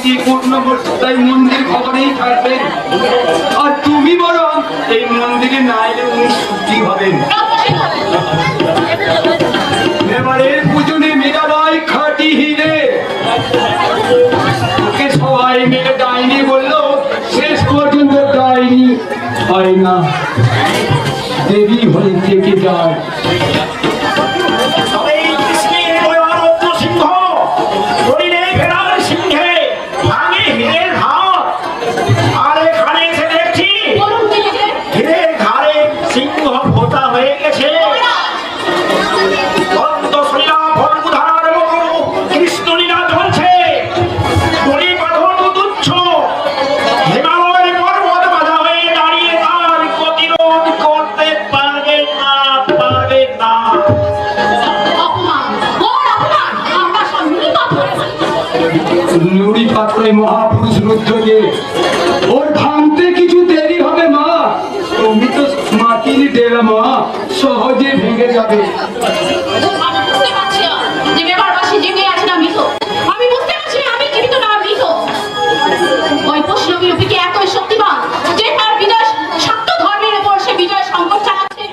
স্মৃতি পূর্ণ তাই মন্দির ভবনেই থাকবেন, আর তুমি বরং এই মন্দিরে না এলে উনি সুখী হবেন। এবারের পুজনে মীরাবাই খাঁটি হিরে, ওকে সবাই মিলে ডাইনি বললো, শেষ পর্যন্ত ডাইনি হয় না, দেবী হয়ে থেকে যায়। নুড়ি পাত্রই মহাপুরুষ রুদ্রকে, ওর ভাঙতে কিছু দেরি হবে মা, তুমি তো মাটির ডেরা মা, সহজে ভেঙে যাবে। এতই শক্তিমান যে তার বিনাশ শাক্ত ধর্মের উপর সে বিজয় সংকট চালাচ্ছে,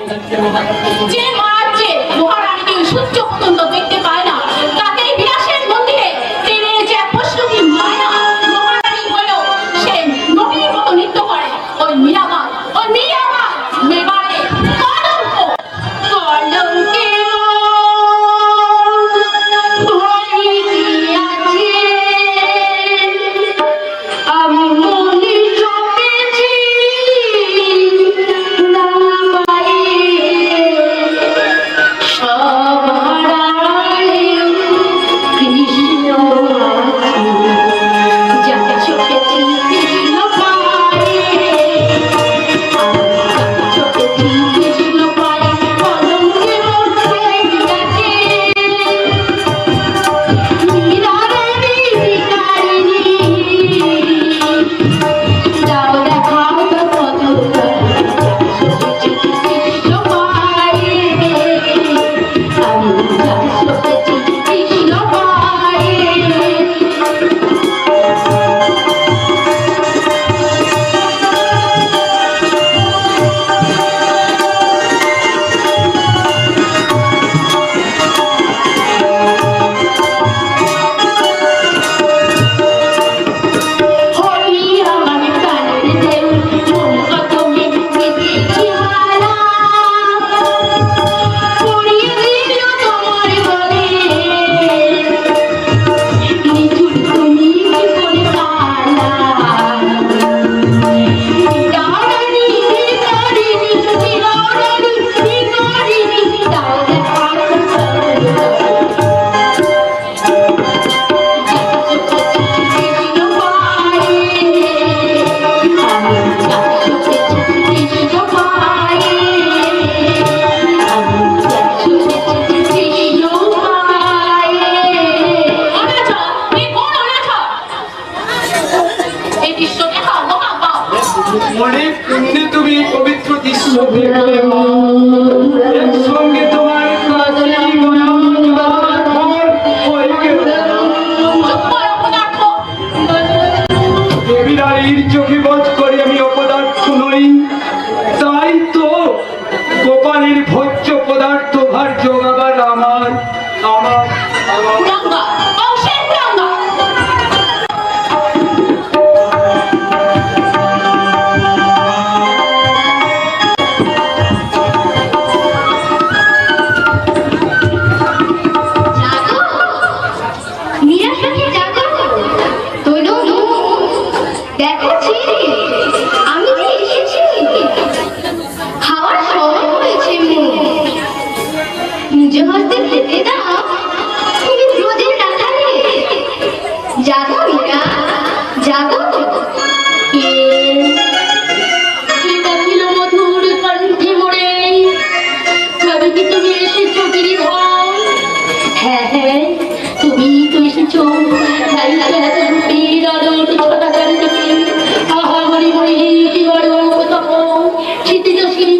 যে মারাজ্যে মহারানীকে সূর্য পর্যন্ত দেখতে পায় না, তাকেই বিনাশের মন্দিরে টেনে যে প্রশ্নকে মায়া মহারানী হলেও সে নবীর মতো নৃত্য করে। ওই মীরাবাই, ওই মীরাবাই মেবারে কলঙ্ক, কলঙ্কে অনেক পুণ্যে তুমি পবিত্র দৃশ্য দেখলে মা, একসঙ্গে তোমার দেবীরানীর চোখে বধ করে আমি অপদার্থ নই, তাই তো গোপালের ভোজ্য পদার্থ ভার যোগাবার আমার আমার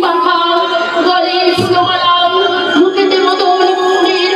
পাখা গলে সুন্দর মুখেতে মতো মনের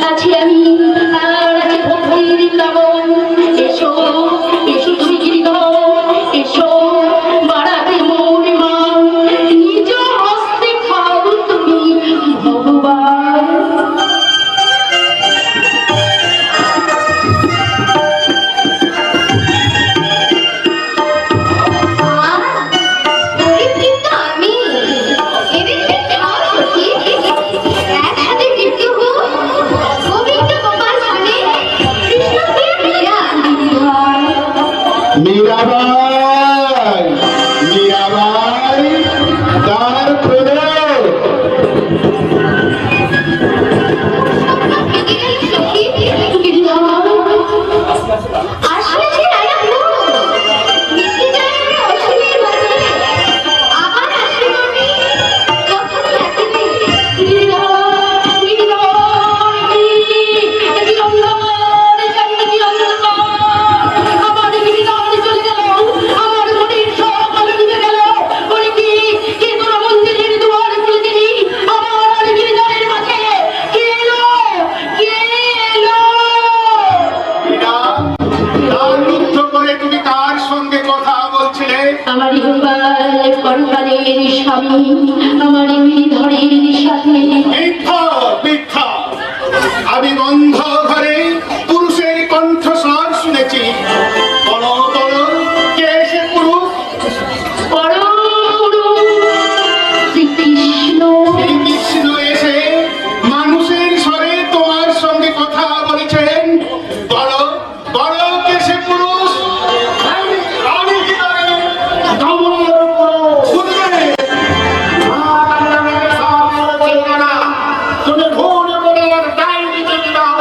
আছি আমি, আর আছে প্রথম বৃন্দাবন। এসো এসো তুমি গিরিধর, এসো বাড়াতে মোর মান, নিজ হস্তে খাও তুমি ভগবান। मीराबाई, मीराबाई, द्वार खोलो। আমার ইহকাল পরকালের স্বামী, আমার গিরিধরের সাথে। মিথ্যা, মিথ্যা। আমি বন্ধ ঘরে পুরুষের কণ্ঠস্বর শুনেছি। বলো বলো, কে সে পুরুষ? শ্রীকৃষ্ণ। শ্রীকৃষ্ণ এসে মানুষের স্বরে তোমার সঙ্গে কথা বলেছেন। বলো বলো, কে সে পুরুষ? আমি কি জানি? শুনবে? তুমি ভুল বলে তাই দিতে দাও।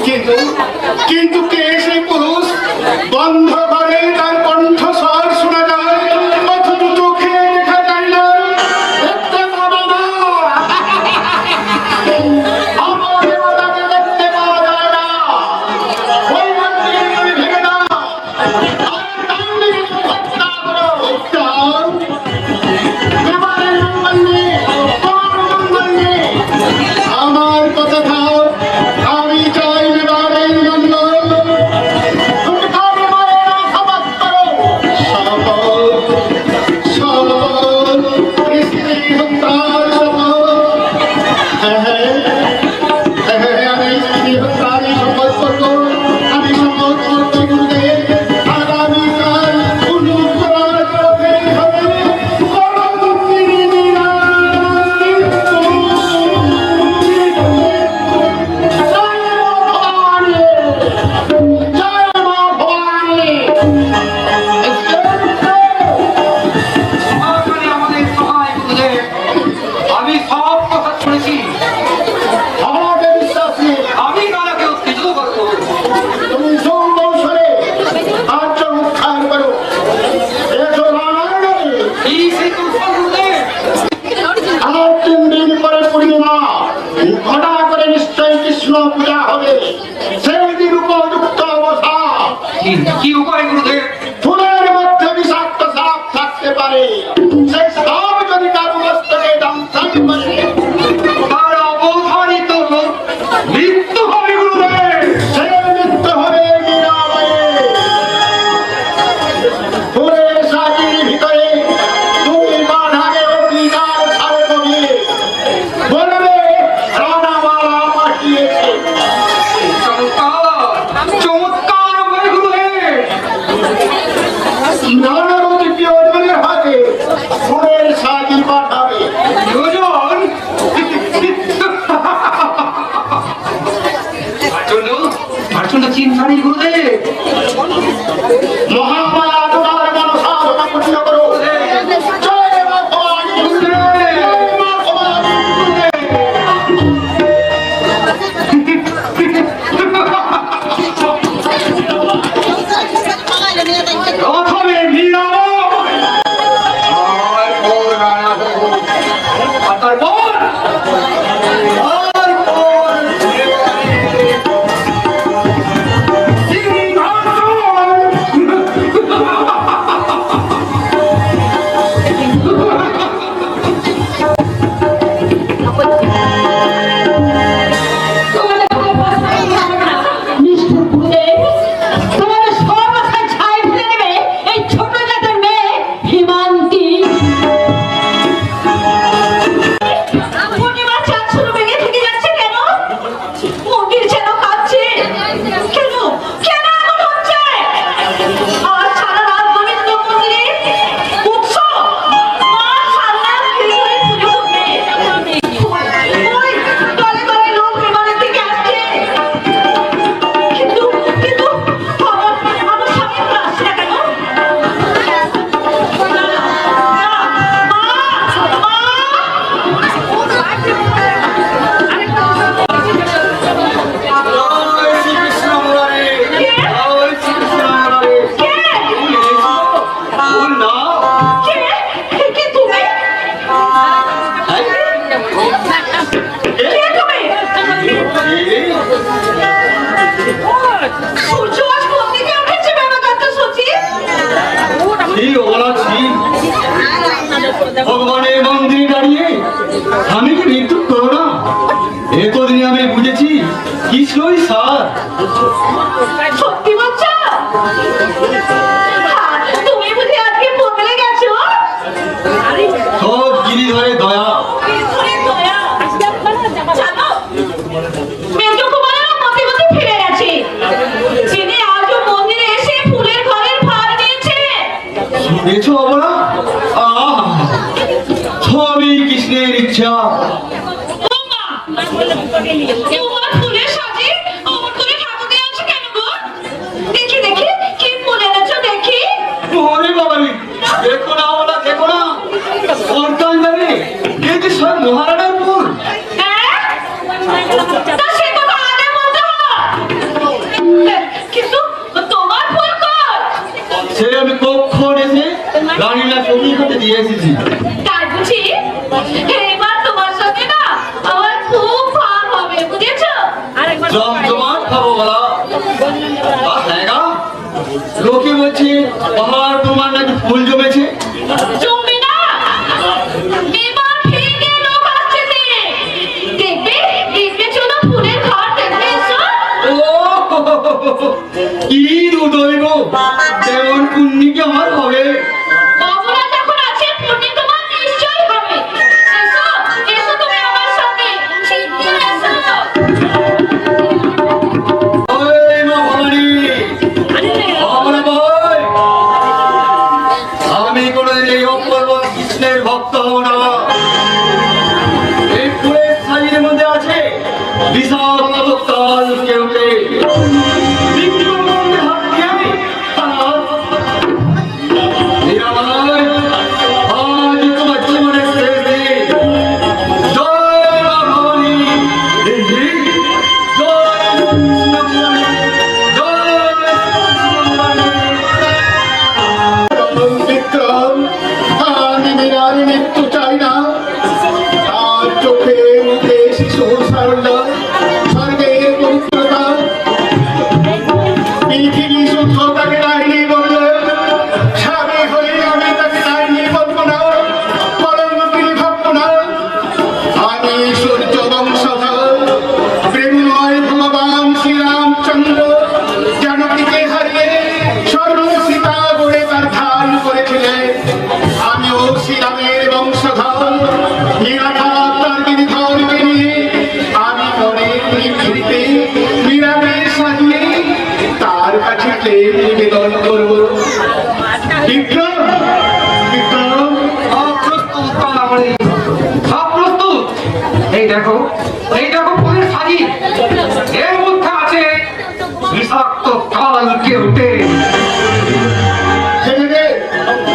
কিন্তু কিন্তু কে সেই পুরুষ? বন্ধ ঘরে তার কণ্ঠস্বর শোনা যায়, অথচ চোখে দেখা যায় না। দেখতে পাবে না, আমার দেবতাকে দেখতে পাওয়া যায় না। ওই মন্দির তুমি ভেঙে দাও, আর তান্ত্রিক হত্যা করো। দাও, দেবালয়ের মঙ্গল নেই, তোমার মঙ্গল নেই। আমার কথা খাও, আমি চাই বিবাহের জন্য তুমি কারো মারে না শপথ করো। শপথ, শপথ, স্ত্রী হত্যার শপথ। হ্যাঁ হ্যাঁ হ্যাঁ হ্যাঁ, আমি স্ত্রী হত্যার শপথ করবো। আমি শপথ করতে গুরুদেব, আগামীকাল উন্মুক্তরাজ রথেই হবে পরমুক্তির মহারানী আমাদের সহায় গুরুদেব। আমি সব কথা শুনেছি। আমাকে বিশ্বাস নেই। আমি রানাকে উত্তেজিত করবো। তুমি সৌকৌশলে কার্য উদ্ধার করো। এসো রানার নামে। কি সেই কৌশল গুরুদেব? আর 3 দিন পরে পূর্ণিমা, ঘটা করে নিশ্চয়ই কৃষ্ণ পূজা হবে। সেই দিন উপযুক্ত অবস্থা। কি উপায় গুরুদেব? ফুলের মধ্যে বিষাক্ত সাপ থাকতে পারে। সেই সাপ যদি কারো মস্তকে দংশন করে, তার অবধারিত মৃত্যু হবে গুরুদেব। সে মৃত্যু হবে নিরাময়ে। ফুলের সাজির ভিতরে তুমি বাঁধাকে অধিকার ছাড় করিয়ে বলবে রানামালা পাঠিয়েছে। চমৎকার, চমৎকার উপায় গুরুদেব। নানারতি প্রিয়জনের হাতে ফুলের সাজি পাঠাবে। দুজন প্রচন্ড চিন্তা নেই গুরুদেব। মহামায়া তোমার মনসা পূর্ণ করো। জয় মা ভবানী, জয় মা ভবানী। প্রথমে নিরাময়, তারপর রানাভোগ, আর তারপর নিষ্ঠুর গুরুদেব, তোমার সর্বথায় ছাই ফেলে দেবে এই ছোট জাতের মেয়ে হিমান্তি। পূর্ণিমার চাঁদ শুরু ভেঙে থেকে যাচ্ছে কেন? মন্দির যেন কাঁদছে। কেন কেন এমন হচ্ছে? আর সারা রাত গোবিন্দ মন্দিরে উৎসব। মা সারা ভিতরে পুজো করবে। ওই দলে দলে লোক বিমানের দিকে আসছে। কিন্তু কিন্তু আমার স্বামী তো আসছে না কেন? জয় শ্রীকৃষ্ণ মুরারি, জয় শ্রীকৃষ্ণ মুরারি। ভুল না। কে তুমি? কে তুমি? সূর্য আজ কোন দিকে উঠেছে ব্যাপারটা সচি? এই অবলাছি ভগবানের মন্দিরে দাঁড়িয়ে আমি কি মৃত্যু করো না? এতদিনে আমি বুঝেছি কৃষ্ণই সার। সত্যি বলছো? তুমি বুঝি আজকে বদলে গেছো? সব গিরিধরে দয়া। জানো, মেজকুমারেরও মতে মতে ফিরে গেছে। যিনি আজও মন্দিরে এসে ফুলের ঘরের ভার নিয়েছে। শুনেছ অবলা? সবই কৃষ্ণের ইচ্ছা। তোমার ফুলের সাজে অমর করে ঠাকুর দিয়ে আছে কেন গো? দেখি দেখি কি ফুল এনেছো দেখি। ওরে বাবারে, দেখো না অবলা, দেখো না। অর্থাৎ জানে এই যে সব মহারানার ফুল। হ্যাঁ? তা সে কথা আগে বলতে হয়। জমজমাট খাবো বলা। হ্যাঁ গা, লোকে বলছে পাহাড় তোমার নাকি ফুল জমেছে। জমবে না, এবার থেকে লোক আসছে দিয়ে। দেখবে দেখবে চলো ফুলের ঘর দেখবে এসো। ও কি দৈব, যেমন পুণ্যি কি আমার হবে। বাবুরা যখন আছে পুণ্য তোমার নিশ্চয়ই হবে। এসো এসো তুমি আমার সঙ্গে, শিগগির এসো। ওই মা ভবানী, আমার ভাই, আমি কোনোদিন এই অপূর্ব কৃষ্ণের ভক্ত হব না। এই ফুলের সাইজের মধ্যে আছে বিশাল কাল কেউকে বিক্রম মধ্যে হাত দিয়ে আমি নিরাময় আজ তোমার জীবনের শেষ দিন। জয় মা ভবানী, জয় কৃষ্ণ, জয় বিক্রম, আমি মীরার মৃত্যু চাই না। তার চোখে মুখে শিশুর সারল্য, স্বর্গের পবিত্রতা, পৃথিবী শুদ্ধ তাকে ডাইনি বললে, স্বামী হয়ে আমি তাকে ডাইনি বলবো না, পরমপীর ভাববো না। আমি সূর্য বংশধর, প্রেমময় ভগবান শ্রীরামচন্দ্র জানকীকে হারিয়ে স্বর্ণ সীতা গড়ে তার ধান করেছিলেন। আমিও শ্রীরামের বংশধর, নিরাকার তার গিরিধরকে নিয়ে আমি মনের নিভৃতে মীরাকে সাজিয়ে তার কাছে প্রেম নিবেদন করব। বিক্রম, বিক্রম, প্রস্তুত কালামণি, সব প্রস্তুত। এই দেখো ফুলের সাজি, এর মধ্যে আছে বিষাক্ত কাল কেউটে। ছেড়ে দে।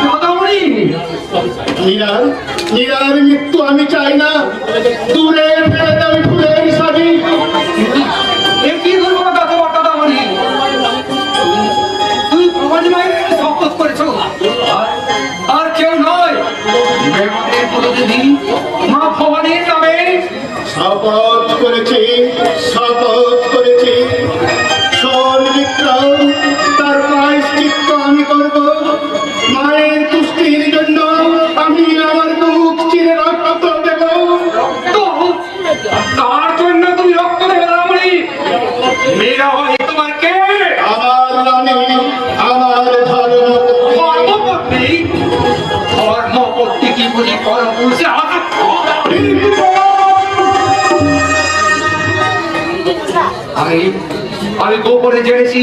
কালামণি, মীরার মীরার মৃত্যু আমি চাই না। দূরের ফেলে দাও ফুলের সাজি। এ কি দুর্বলতা তোমার কালামণি? তুই ভবানী মায়ের শপথ করেছো, আর কেউ নয়, মেঘাদের প্রতিনিধি মা ভবানীর নামে। শপথ করেছি, শপথ করেছি। শোন বিক্রম, তার প্রায়শ্চিত্ত আমি করব। মায়ের তুষ্টির জন্য আমি আমার বুক চিরে রক্ত দেব। তো তার জন্য তুমি রক্ত দেবে রামণি? মেয়েরা হয় তোমার কে? আমার রানী, আমার ধর্মপত্নী। ধর্মপত্নী কি বুঝি পরপুরুষে আঘাত? আমি গোপনে জেনেছি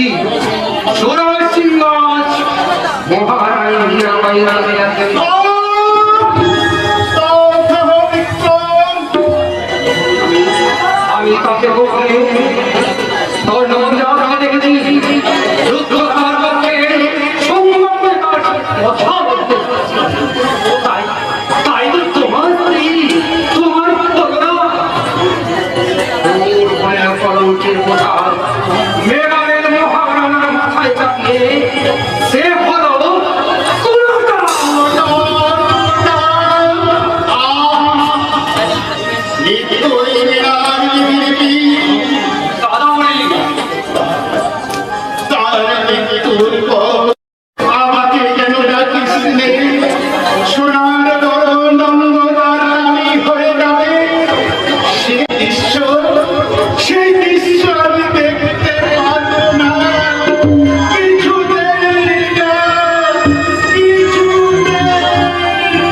সুরাজ সিংহাস আমি তাকে গোপনে তোর নমস্কার দেখেছি। যুদ্ধ করার পক্ষে সংগ্রামে তার কথা বলতে। তাই তো তোমার স্ত্রী, তোমার ভগনা কলঙ্কের কথা মেঘালের মহারানার মাথায় চাপিয়ে সে হলো আমাকে কেন ডাকিস নে? সোনার বড় নন্দরানী হয়ে যাবে। সেই দৃশ্য আমি দেখতে পারবো না। কিছুতেই না, কিছুতেই না।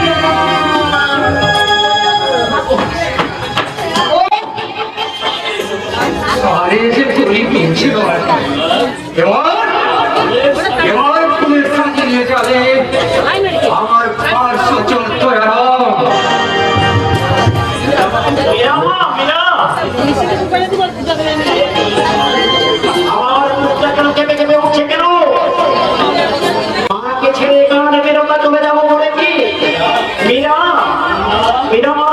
আরে যে তুমি পিছিয়ে এবার ফুলের সাজিয়ে নিয়ে যাবে আমার পার্শ্ব চরিত্র আমার মুখটা কেন কেঁপে কেঁপে উঠছে কেন? মাকে ছেড়ে এখানে বেরোটা চলে যাবো বলে কি? মীরা, মীরা মা,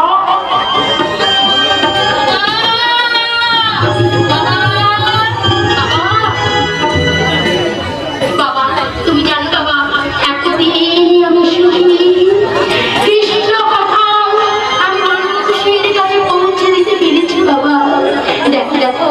বাবা, তুমি জানো বাবা, এতদিন আমি শুনি কৃষ্ণ কথা আমি মানুষের কাছে পৌঁছে দিতে পেরেছি বাবা। দেখো দেখো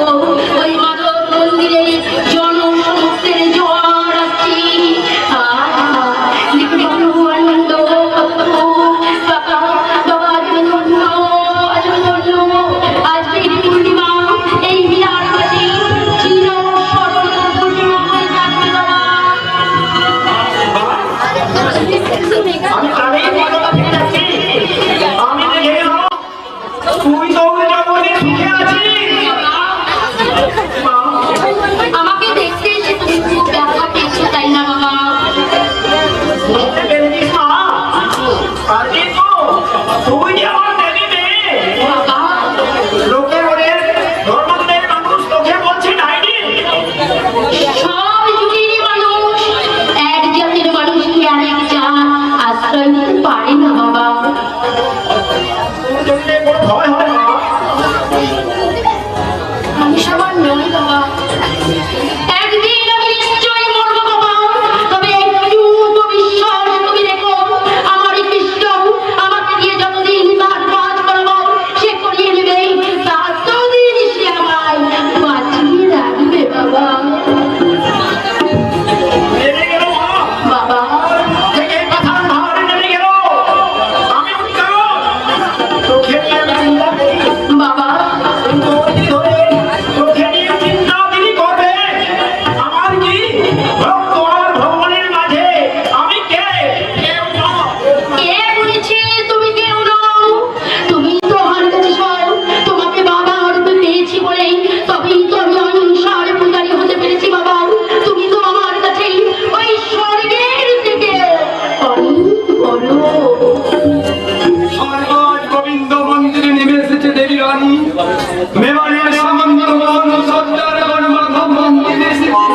মেবারের সামন্তগণ সর্দারগণ মাধব মন্দিরে এসেছে।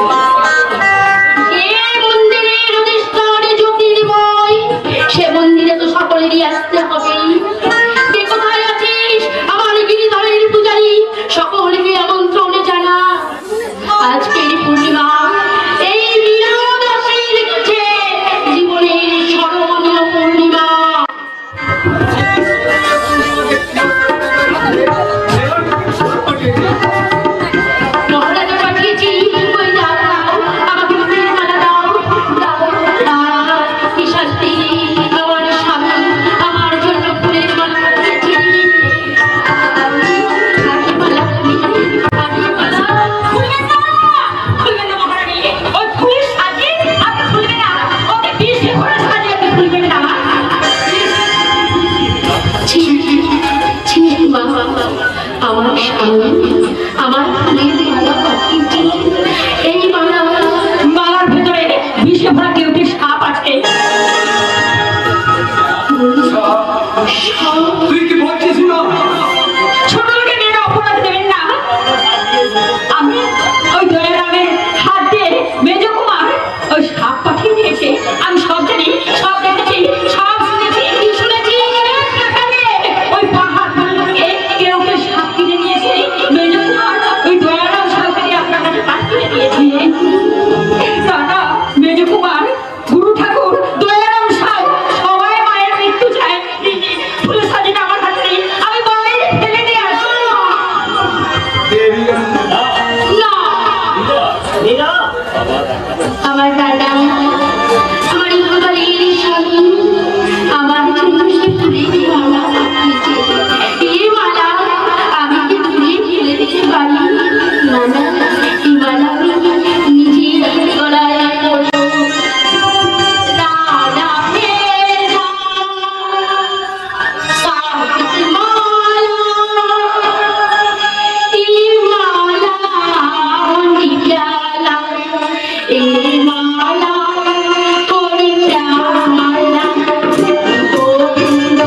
এই মন্দিরের অধিষ্ঠানে জ্যোতির্ময়, সে মন্দিরে তো সকলেরই আসতে হবে। কে কোথায় আছিস আমার গিরিধরের পূজারী, সকলকে আমন্ত্রণে জানা। আজকের পূর্ণিমা, এই বিরাদাসীর কাছে জীবনের স্মরণীয় পূর্ণিমা। মহারাজা পাঠিয়েছি, ওই দাও দাও, আমাকে ফুলের মালা দাও, দাও দাও। কি শাস্তি, আমার স্বামী আমার জন্য ফুলের মালা পাঠিয়েছি। খুলবেন না মহারানী, ওই ফুলের সাজে আপনি খুলবেন না, ওকে বিষে করে সাজে আপনি খুলবেন না। ছি ছি মা, আমার স্বামী আমার ফুলের মালা পাঠিয়েছি। এই মালার ভেতরে বিষে ভরা কেউটে সাপ আছে। তুই কি বলছিস না? ছোট লোকের মেয়েরা অপরাধ দেবেন না। আমি ওই দয়ারামের হাত দিয়ে মেজ কুমার ওই সাপ পাঠিয়ে দিয়েছে। আমি সব জানি, সব দেখেছি, সব শুনেছি, শুনেছি। ওই পাহাড় থেকে কেউ কেউ সাপ কিনে নিয়েছে। মেজ কুমার ওই দয়ারাম সাপকে আপনার কাছে পাঠিয়ে দিয়েছে। দাদা, মেজ কুমার, গুরু ঠাকুর, দয়ারাম সাপ সবাই মায়ের মৃত্যু চায়। ফুলের সাজিটা আমার হাতে নেই, আমি বাইরে ফেলে দিয়ে আসি। দেরি আর না। না, মীরা, আমার দাদা, আমার ইন্দ্রবাড়ির স্বামী আমার জন্য সে ফুলের মালা পাঠিয়েছে। এই মালা আমি কি দূরে ফেলে দিতে পারি? না না, এই মালা আমি নিজের গলায় পরবো। রাধা ফেরা, সাবিত মালা, এই মালা নিরালা, এই মালা করিয়া মালা, গোবিন্দ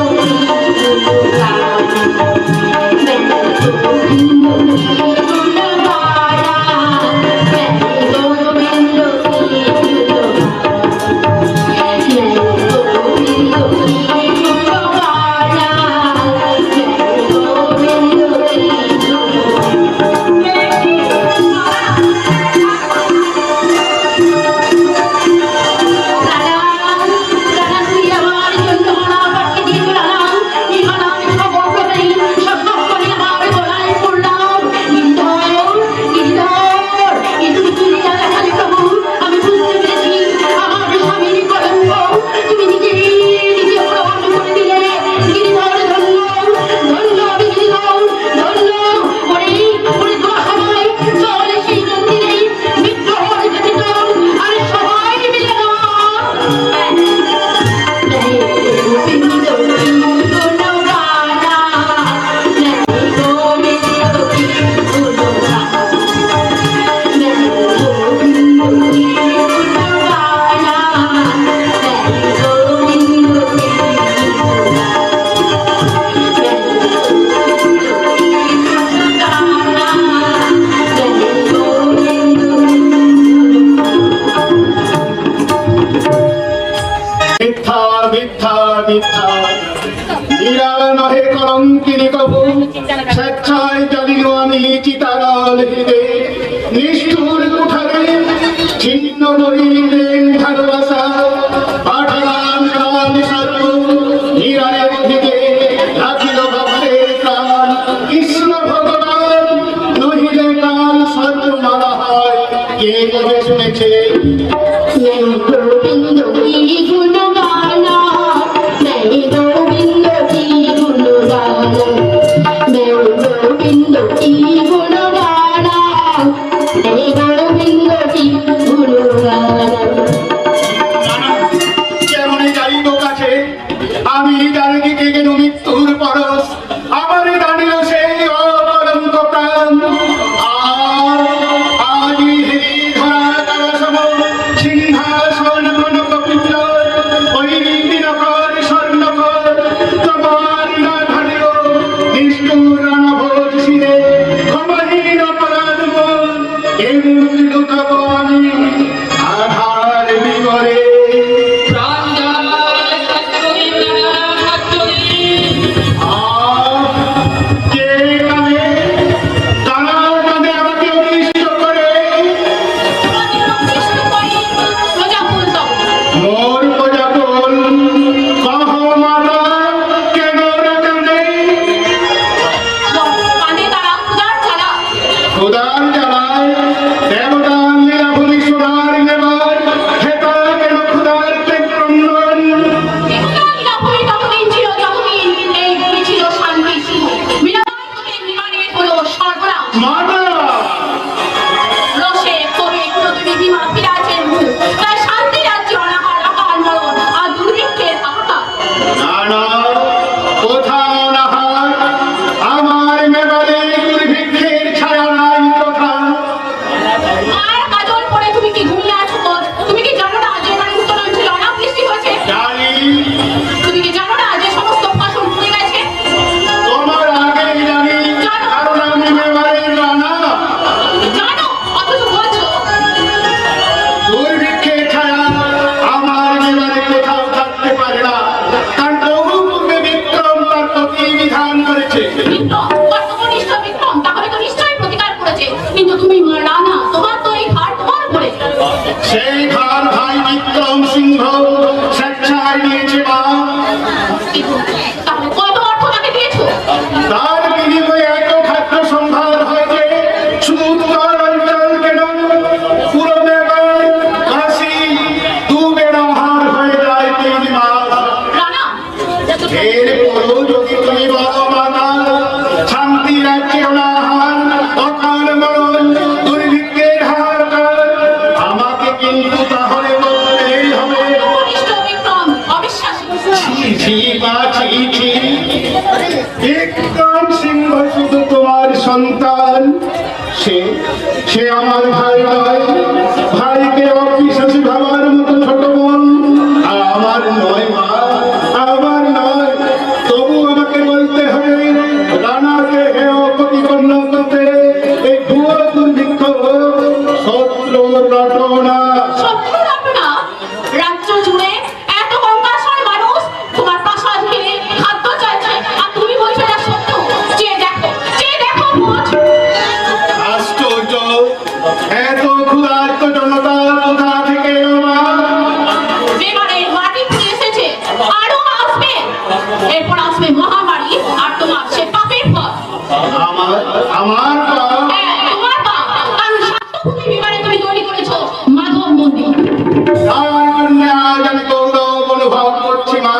মিথ্যা মিথ্যা মিথ্যা, মীরা নহে কলঙ্কিনী কবু, স্বেচ্ছায় জ্বালিল আমি চিতারাল হৃদে। নিষ্ঠুর কুঠারে ছিন্ন করিলেন ভালোবাসা, পাঠালাম প্রাণ সর্ব মীরার দিকে, রাখিল ভক্তের প্রাণ কৃষ্ণ ভগবান। নহিলে কাল সর্বমালা হয়, কে কবে শুনেছে? গোবিন্দ কি গুণগানা, গোবিন্দ কি গুণগানা, গোবিন্দ কি গুণগানা, গোবিন্দ কি গুণগানা। কেমন যাইব কাছে আমি, যার দিকে গেল মৃত্যুর পরশ, আমার দাঁড়িল সেই অকলঙ্ক প্রাণ। আজি হে ধরা তারা সম সিংহাসন কনক পুত্র, ওই দিনকর স্বর্ণকর তোমার না ধারিল নিষ্ঠুর রণভোজ শিরে। খোদার জ্বালায় দেবতার লীলাভূমি সোনার নেবার হেতা কেন খোদার ক্রন্দন দেবতার লীলাভূমি ততদিন ছিল যতদিন এই ভূমি ছিল শান্তির শুভ। মীরাবাইকে বিমানে হলো সর্বনাশ। মাতা রসে কবে কুলদেবী বিমা বিরাজের মুখ, তাই শান্তি রাজ্যে অনাহার আকার মরণ আর দুর্ভিক্ষের হাহাকার। না না কোথাও না হার আমার মেবারে দুর্ভিক্ষের ছায়া নাই কোথা আর কাজল পরে তুমি কি ঘুমিয়ে আছো গো? তুমি কি জানো না যে এবারে উত্তরাঞ্চলে অনাবৃষ্টি হয়েছে? জানি তুমি কি জানো না যে সমস্ত ফসল পুড়ে গেছে? তোমার আগেই জানি কারণ আমি মেবারের রানা জানো অথচ বলছো দুর্ভিক্ষের ছায়া আমার মেবারে কোথাও থাকতে পারে না কারণ বহু পূর্বে বিক্রম তার প্রতিবিধান করেছে বিক্রম, কর্তব্যনিষ্ঠ বিক্রম তাহলে তো নিশ্চয়ই প্রতিকার করেছে, কিন্তু তুমি রানা, তোমার তো এই ভার তোমার উপরে। সেই ভার ভাই বিক্রম সিংহ স্বেচ্ছায় নিয়েছে মা তাহলে কত অর্থ তাকে দিয়েছো? তার বিনিময়ে এত খাদ্য সম্ভার হয়েছে শুধু উত্তর অঞ্চল কেন পুরো মেবার কাশি দু বেড়া হার হয়ে যায় 3 মাস রানা, এরপরও যদি তুমি বলো মাতা শান্তি রাজ্যে অনাহার অকাল মরণ দুর্ভিক্ষের হাহাকার আমাকে কিন্তু তাহলে বলতেই হবে কর্তব্যনিষ্ঠ বিক্রম অবিশ্বাসী। ছি মা ছি ছি বিক্রম সিংহ শুধু তোমার সন্তান সে সে আমার ভাই নয় ভাইকে অবিশ্বাসী ভাবার মতো ছোট বোন আমার নয় মা আমার নয় তবু আমাকে বলতে হবে রানাকে হেয় প্রতিপন্ন করতে এই ভুয়ো দুর্ভিক্ষ শত্রুর রটনা শত্রু রটনা? রাজ্য জুড়ে এত কঙ্কাসর মানুষ তোমার প্রাসাদ ঘিরে খাদ্য চাইছে, আর তুমি বলছো না সত্য? চেয়ে দেখো বোঝ। আশ্চর্য এত ক্ষুধার্ত জনতা কোথা থেকে এলো মা? এবারে মাটি ফুলে এসেছে, আরো আসবে, এরপর আসবে মহামারী আর তোমার সে পাপের ফল। আমার পা হ্যাঁ, তোমার পাপ, কারণ শান্তভূমি বিমানে তুমি তৈরি করেছো মাধব মন্দির। আমার জন্য আজ আমি গৌরব অনুভব করছি মা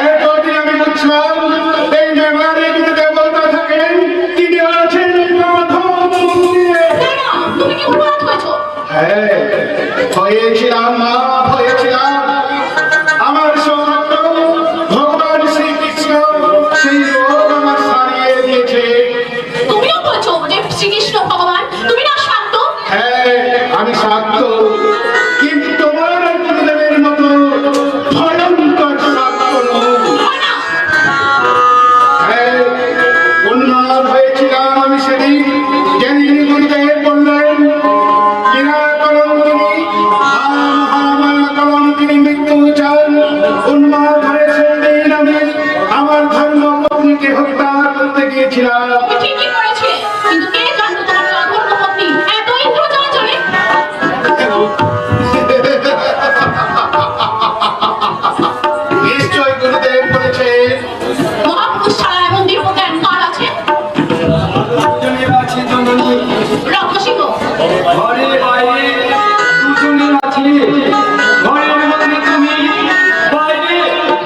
এতদিন আমি বুঝলাম এই মেঘারে যদি দেবতা থাকেন তিনি আছেন মাধব মন্দিরে না, তুমি কি উন্মাদ হয়েছো? হ্যাঁ হয়েছিলাম মা হয়েছিলাম আমার সৌভাগ্য ভগবান শ্রীকৃষ্ণ সেই রোগ আমার সারিয়ে দিয়েছে তুমিও বলছো যে শ্রীকৃষ্ণ ভগবান, তুমি না শান্ত? হ্যাঁ আমি শান্ত কিন্তু তোমার গুরুদেবের মতো ভয়ঙ্কর শান্ত নই। হয় না? হ্যাঁ উন্মাদ হয়েছিলাম আমি সেদিন যেদিন গুরুদেব বললেন কিনা কলঙ্কিনী মহামায়া কলঙ্কিনী মৃত্যু চান উন্মাদ হয়ে সেদিন আমি আমার ধর্ম পত্নীকে হত্যা করতে গিয়েছিলাম তুমি ঠিকই করেছে, কিন্তু কে জানতো তোমার অধর্ম পত্নী এত ইন্দ্রজাল চলে? নিশ্চয় গুরুদেব বলেছেন মহাপুরুষ ছাড়া এমন দীর্ঘজ্ঞান কার আছে? দুজনের আছে জননী, রত্নসিংহ, ঘরে বাইরে দুজনের আছে। ঘরের মধ্যে তুমি, বাইরে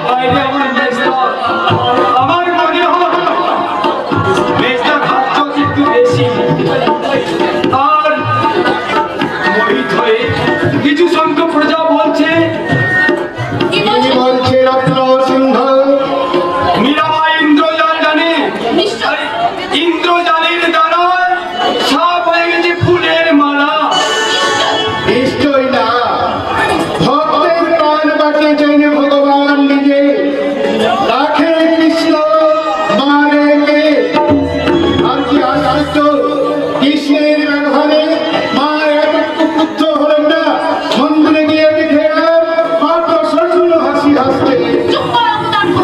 বাইরে আমার মেজদা। আমার মনে হয় মেজদা খাদ্য একটু বেশি, আর মোহিত হয়ে কিছু সংখ্যক প্রজা বলছে কি তিনি বলছে? বলছে রত্ন সিংহ মীরাবাই ইন্দ্রজাল জানে। নিশ্চয়। ইন্দ্রজালের দ্বারা সাপ হয়ে গেছে ফুলের মালা। নিশ্চয় না ভক্তের প্রাণ বাঁচিয়েছেন ভগবান নিজে রাখে কৃষ্ণ মারে কে আর কি আশ্চর্য কৃষ্ণের ব্যবহারে মা এত কুদ্ধ হলেন না মন্দিরে গিয়ে দেখলাম মাত্র সরল হাসি হাসছে চুপ কর অপদার্থ।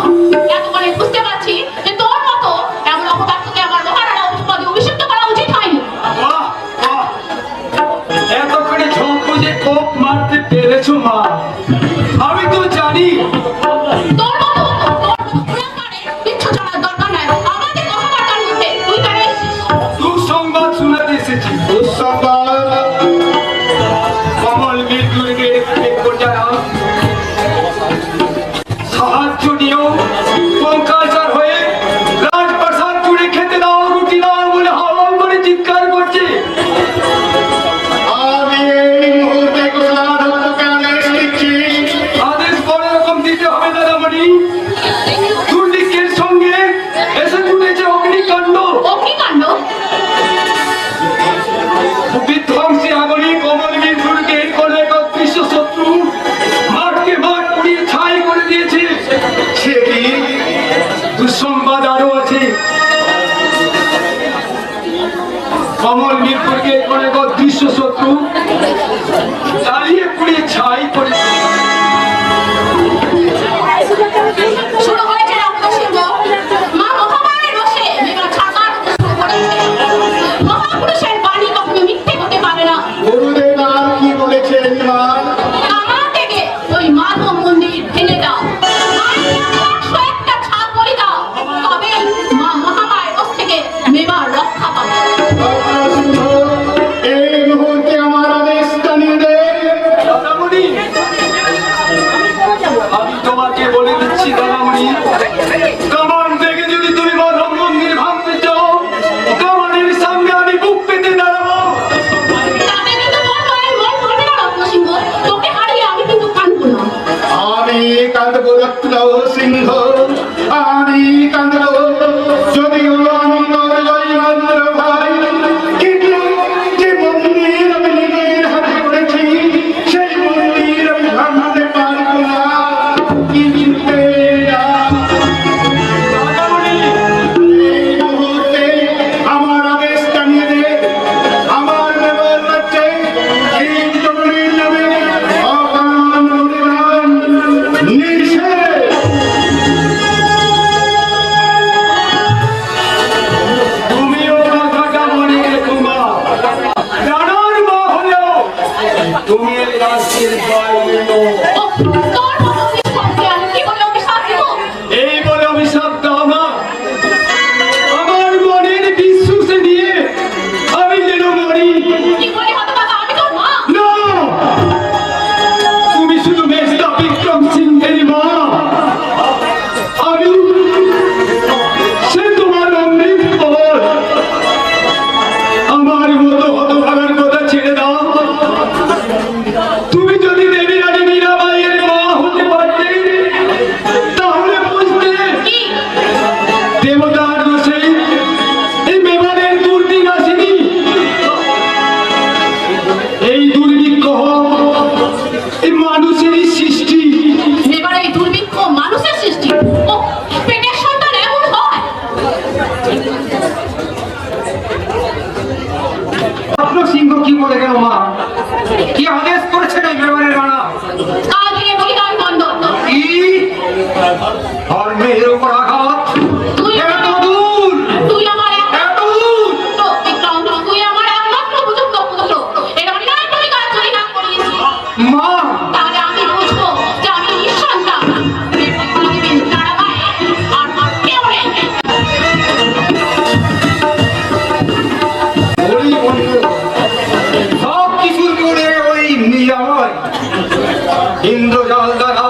এতক্ষণে বুঝতে পারছি যে তোর মতো এমন অপদার্থকে আমার মহারাণা উৎপাদে অভিষিক্ত করা উচিত হয়নি। বাহ বাহ, এতক্ষণে ঝোঁক বুঝে কোপ মারতে পেরেছো মা। আমি তো জানি তোর মতো কুলাঙ্গারের কিচ্ছু জানার দরকার নাই। আমাদের কথাবার্তার মধ্যে তুই কেন এসেছিস? দুঃসংবাদ শুনে সংবাদ। কমল দুর্গের প্রজারা সাহায্য নিয়েও কঙ্কালসার হয়ে রাজপ্রাসাদ জুড়ে খেতে দাও, রুটি দাও বলে হাওয়াল করে চিৎকার করছে। আমি এই মুহূর্তে গোলাধরকে আদেশ দিচ্ছি, আদেশ বড় রকম দিতে হবে দাদামণি। দুর্ভিক্ষের সঙ্গে এসে জুড়েছে অগ্নিকাণ্ড। অগ্নিকাণ্ড? বিধ্বংসী আগুনে কমলবীর দুর্গের কোন এক অদৃশ্য শত্রু মাঠকে মাঠ পুড়িয়ে ছাই করে দিয়েছে। সে কি দুঃসংবাদ আরো আছে। কমলবীর দুর্গের কোন এক অদৃশ্য শত্রু জ্বালিয়ে পুড়িয়ে ছাই করে শুরু হয়েছে রক্তসিংহ। মা মহামায়ের রোষে মেঘা ছাকার শুরু করেছে। মহাপুরুষের বাণী কখনো মিথ্যে হতে পারে না। গুরুদেব আর কি বলেছেন মা? কামান থেকে ওই মাধব মন্দির ভেঙে দাও, আর 101টা ছাদ বলি দাও, তবেই মা মহামায়ের রোষ থেকে মেবার রক্ষা পাবে। এই মুহূর্তে আমার আদেশ জানিয়ে দেন। দাদামণি, আমি তোমাকে বলে দিচ্ছি দাদামণি, কামান থেকে যদি তুমি মাধব মন্দির ভাঙতে চাও, কামানের সামনে আমি বুক পেতে দাঁড়াবো। তাতে কিন্তু তোর মায়ের মন ভরবে না রত্নসিংহ। তোকে হারিয়ে আমি কিন্তু কাঁদবো না। আমি কাঁদব রত্ন সিংহ, আমি কাঁদব, যদিও আমি তোর জয়মাত্র ভাই, কিন্তু যে মন্দির আমি নিজের হাতে করেছি সেই মন্দির আমি ভাঙতে পারবো না। কিন্তু দাদামণি, এই মুহূর্তে আমার আদেশ জানিয়ে দে, আমার নেবার রাজ্যে এই তরুণীর নামে অকারণ অভিমান নিষেধ। তুমিও কথাটা মনে রেখো মা। রানার মা হলেও তুমি এই রাজ্যের বাইরে নও। ও, তোর মতো নিঃসন্দেহে আমি কি বলে অভিশাপ দেবো? এই বলে অভিশাপ দাও না। আমার মনের বিশ্বাসে নিয়ে আমি যেন মরি। কি বলে হতভাগা, আমি তোর মা? না, তুমি শুধু মেজদা বিক্রম সিংহের মা। আমি সে তোমার অমৃত ফল। আমার মতো হতভাগার কথা ছেড়ে দাও। তুমি যদি দেবী রানী মীরাবাইয়ের মা হতে পারতে, তাহলে বুঝতে কি? দেবতার দোষে এই মেবারের দুর্দিন আসেনি। এই দুর্ভিক্ষ এই মানুষেরই সৃষ্টি। এবার এই দুর্ভিক্ষ মানুষের সৃষ্টি। ও, পেটের সন্তান এমন হয়? রত্ন সিংহ কি বলে গেল মা? কি আদেশ করেছেন এই মেবারের রানা? কাল থেকে বলিদান বন্ধ। কি ধর্মের উপর আঘাত? তুই এত দূর, তুই আমার এত দূর। বিক্রম, তুই আমার একমাত্র উপযুক্ত পুত্র। এর অন্যায় তুমি কাজ চুরি না করিয়েছি। মা, তাহলে আমি বুঝবো যে আমি নিঃসন্তান। কোনোদিন তারাবাই আর আর কেউ নেই। বলি বন্ধু, সব কিছু করে ওই মীরাবাই ইন্দ্রজাল দ্বারা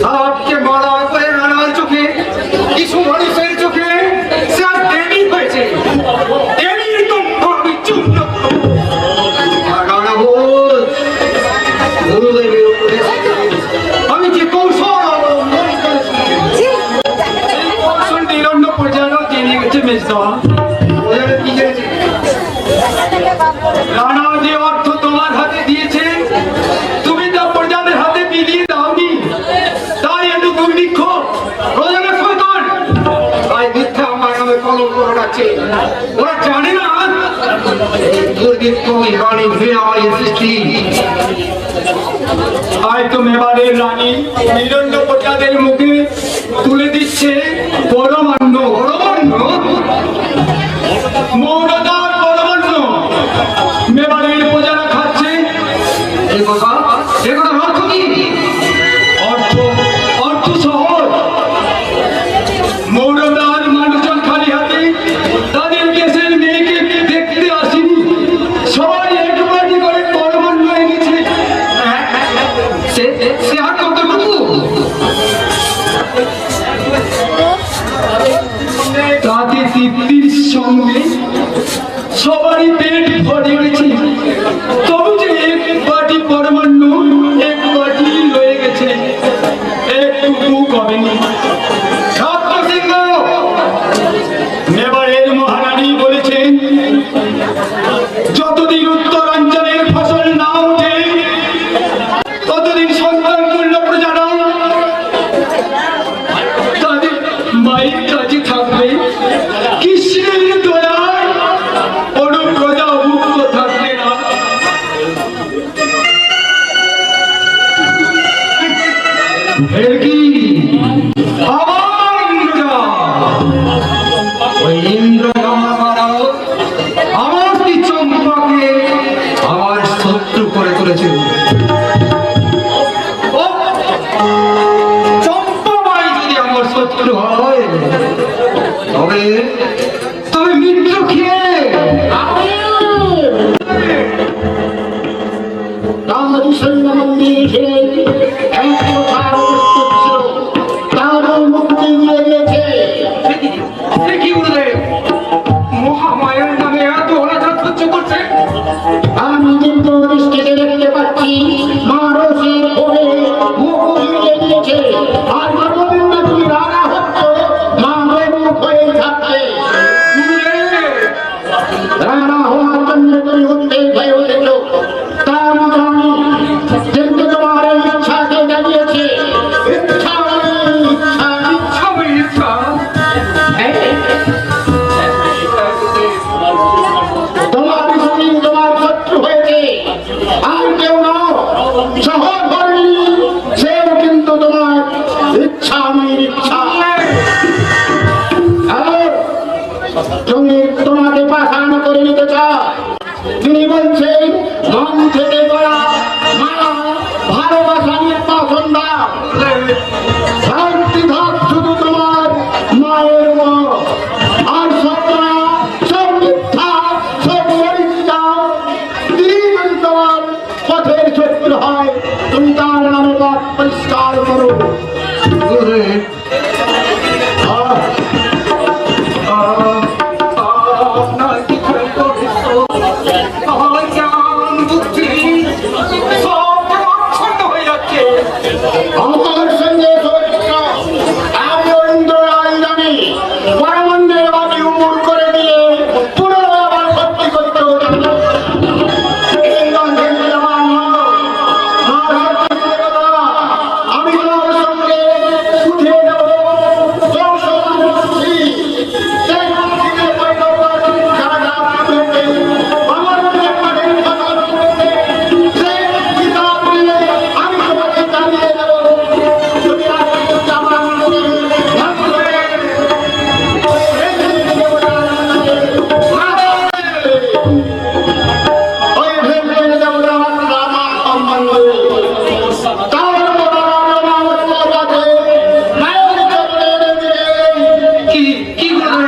তাকে মারা করে রানার চোখে, কিছু মানুষের চোখে সে আর দেবী হয়েছে। দেবীর তো আমি চূর্ণ করবো। আর রানা বল, গুরুদেবের উপদেশ আমি যে কৌশল অবলম্বন করেছি, এই কৌশল নিরন্ন পর্যায়ে জেনে গেছে মেজদা। ওদের কি হয়েছে? রানা যে অর্থ তোমার হাতে দিয়েছে, তুমি তা প্রজাদের হাতে বিলিয়ে দাওনি। তাই এত দুর্ভিক্ষ, প্রজাদের শয়তান, তাই মিথ্যা আমার নামে কলঙ্ক রটাচ্ছে। ওরা জানে না এই দুর্ভিক্ষ রানী মীরাবাইয়ের সৃষ্টি। হয়তো মেবারের রানী নিরন্ন প্রজাদের মুখে তুলে দিচ্ছে পরমান্ন। পরমান্ন, মৌনতার পরমান্ন মেবারের প্রজারা খাচ্ছে। এ কথা অর্থ কি? অর্থ সহজ। মৌনতার মানুষজন খালি হাতে তাদের দেশের মেয়েকে দেখতে আসেনি। সঙ্গে সবারই পেট ভরে গেছে, তবু যে এক বাটি পরমান্ন এক বাটি রয়ে গেছে, একটুকু কমেনি। সত্য সিংহ এবারের মহারানী বলেছেন, যতদিন উত্তরাঞ্চলের ফসল না ওঠে ততদিন সন্তান তুল্য প্রজা নয়, তাদের মায়ের কাছে থাকবে কৃষ্ণের দয়ায়, অনু প্রজা মুক্ত থাকবে না। ভেলকি আবার ইন্দ্রজাল। ওই ইন্দ্রজাল আমার কি চম্পাকে আমার শত্রু করে তুলেছে। ও চম্পাবাই যদি আমার শত্রু হয় তবে তবে মিত্র খেয়ে তার সৈন্য মন্দির ঘিরে এক প্রকার প্রস্তুত ছিল, তারও মুক্তি দিয়ে দিয়েছে। কি বলবে মহামায়ার নামে এত অনাচার সহ্য করছে। আমি কিন্তু দৃষ্টিতে দেখতে পাচ্ছি মারসের ঘরে মুখ উঠিয়ে দিয়েছে, আর গোবিন্দ তুমি রানা হচ্ছে মায়ের মুখ হয়ে থাকছে। রানা হওয়ার জন্য তুমি উঠতে ভয় উঠেছ, তা আমি জানি, কিন্তু তোমার এই ইচ্ছাকে জানিয়েছে। ইচ্ছা ইচ্ছা তোমার স্ত্রী তোমার শত্রু হয়েছে, আর কেউ নয়, সহধর্মী, সেও কিন্তু তোমার ইচ্ছা মেয়ের ইচ্ছা। তুমি তোমাকে পাঠান করে নিতে চাও। তিনি বলছেন মন থেকে করা মায়া ভালোবাসা নির্বাচন দাও। শান্তি ধর শুধু তোমার মায়ের মন, আর সত্য না, সব মিথ্যা, সব মরিচা। তিনি যদি তোমার পথের শত্রু হয়, তুমি তার নামে পথ পরিষ্কার করো। আপনার কি সব অক্ষত হয়ে যাচ্ছে। আমার সঙ্গে চরিত্র আমি ইন্দ্ররাজ জানি, পরমন্দির বাকি উমুর করে দিয়ে পুনরায় আবার ভর্তি করতে হতো। আমি তোমার সঙ্গে উঠে দেব আমি তোমাকে জানিয়ে দেব। তুমি কি বলবে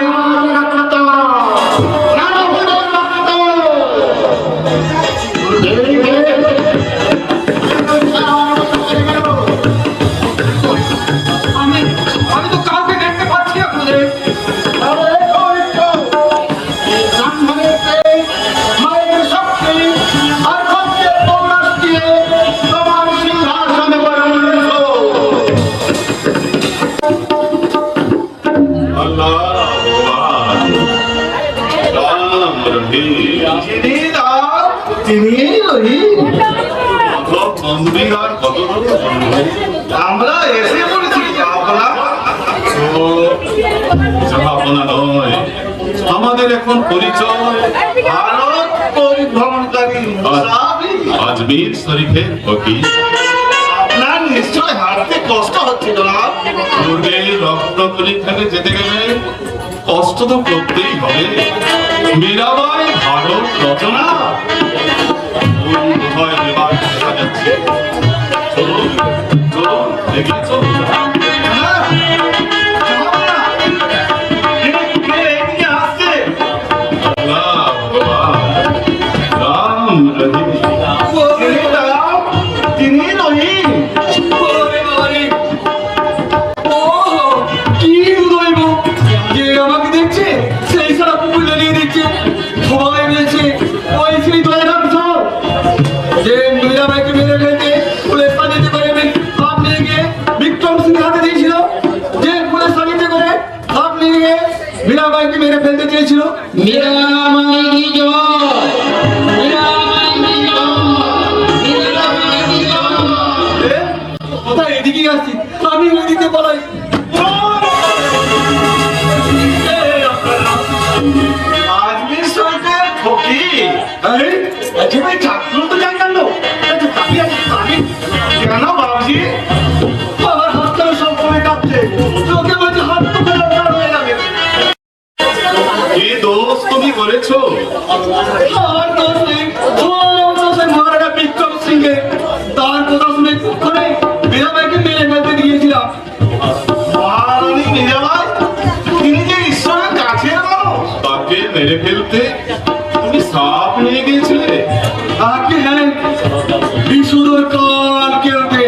আমি আমি তো কাউকে দেখতে পাচ্ছি আপনাদের। মায়ের শক্তি আর সত্যের পৌরাষ দিয়ে তোমার সিংহাসনে বরণিত। আল্লাহ ভগবান রাম রহিম যিনি দাও তিনি রহি। সব মন্দির আর কত বড় মন্দির। আমরা এসে পড়েছি আপনার ও জাহাপনা নয়, আমাদের এখন পরিচয় ভারত পরিভ্রমণকারী মুসাফির। আজমির শরীফের ফকির। আপনার নিশ্চয় হাঁটতে কষ্ট হচ্ছিল না। দুর্গে রত্নকলি থেকে যেতে গেলে কষ্ট তো করতেই হবে। মীরাবাই ভারত রচনা ভয় দেবার দেখা যাচ্ছে। চলুন চলুন এগিয়ে চলুন। হ্যাঁ, যাবো না। কে এদিকে আসছে? আল্লাহ ভগবান রাম রহিম। যিনি দাও তিনি রহি। ওরে বাবারে। ও কি দৈব যে আমাকে দেখছে সেই সারা পুকুর মীরাবাই কি জয়, মীরাবাই কি জয়, মীরাবাই কি জয়। কোথায় এদিকে আসছি, আমি ওইদিকে বলাই। আজমির সরকার ফকির আরে আজকে ভাই ঠাকুর তো যাই কেন? কেন বাবুজি? আমার হাতটা সব করে কাঁপছে, লোকে বলছে হাত তো করে হয়ে যাবে। কি দোষ তুমি করেছো? আমার দোষ নেই, আমার দোষ এই মহারাজা বিক্রম সিংহে। তার কথা শুনে খুব করে মীরাবাইকে মেরে ফেলতে দিয়েছিলাম। মহারানী মীরাবাই, তিনি যে ঈশ্বরের কাছের মানুষ। তাকে মেরে ফেলতে তুমি সাপ নিয়ে গিয়েছিলে? তাকে হ্যাঁ বিশুদ্ধর কাল কেউকে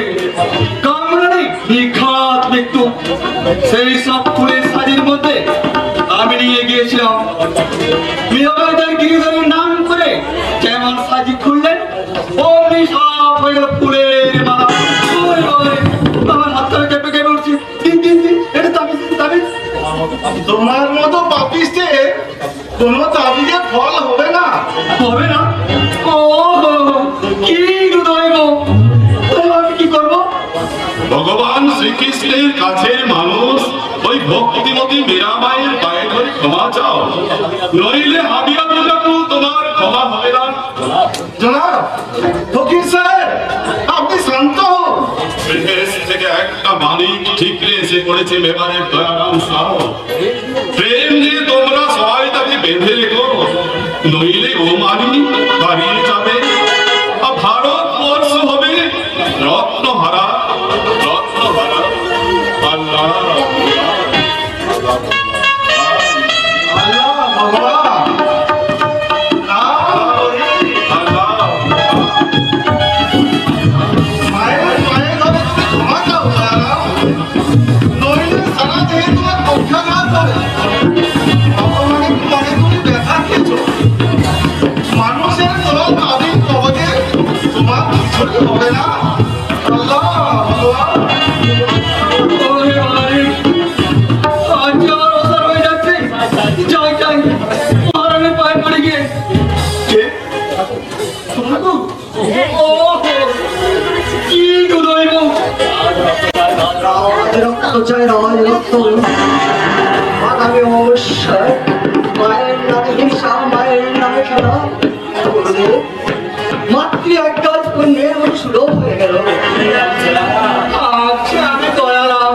কামড়ানি নিখাত মৃত্যু। সেই সব ফুলের সাজের মধ্যে আমি নিয়ে গিয়েছিলাম। মীরাবাই তার গিরিধরের নাম করে যেমন সাজি খুললেন, অমনি সব হয়ে গেল ফুলের মালা। ওই ওই, আমার হাতটা কেঁপে কেঁপে উঠছি। দিন দিন দিন, এটা তাবিজ তাবিজ। তোমার মতো পাপিষ্ঠে কোনো তাবিজের ফল হবে না। হবে না? ও কি হৃদয় গো, আমি কি করবো? ভগবান শ্রীকৃষ্ণের কাছের মানুষ ওই ভক্তিমতী মীরাবাইয়ের পায়ে ধরে ক্ষমা চাও, নইলে হাবিয়া পূজাকু তোমার ক্ষমা হবে না। জনাব ফকির সাহেব, আপনি শান্ত হন। বিদেশ থেকে একটা মালিক ঠিকরে এসে পড়েছে মেবারের দয়ারাম সাহ। প্রেম দিয়ে তোমরা সবাই তাকে বেঁধে রেখো, নইলে ও মালিক হারিয়ে যাবে। আর ভারতবর্ষ হবে রত্নহারা, রত্নহারা। আল্লাহ আল্লাহ ভগবান, আল্লাহ মায়ের পায়ে ধরে তুমি ক্ষমা চাও দয়ারাম। নইলে সারা দেহে তোমার পক্ষাঘাত হবে। ভগবানের মনে তুমি ব্যথা খেয়েছো। মানুষের কোনো তাবিজ কবজে তোমার কিছুই হবে না। আল্লাহ ভগবান, ওরে বাবারে, আজ আমার অসার হয়ে যাচ্ছে। যাই যাই, মহারানের পায়ে পড়ে গিয়ে। কে? ঠাকুর? ও কি হৃদয় গো। রক্ত চাই রায় রক্ত, আগামী অবশ্যই মায়ের নামে হিংসা, মায়ের নামে খেলা। মাতৃ আজ্ঞাত পুণ্যের মতো সুলভ হয়ে গেল। আচ্ছা আমি দয়ালাম।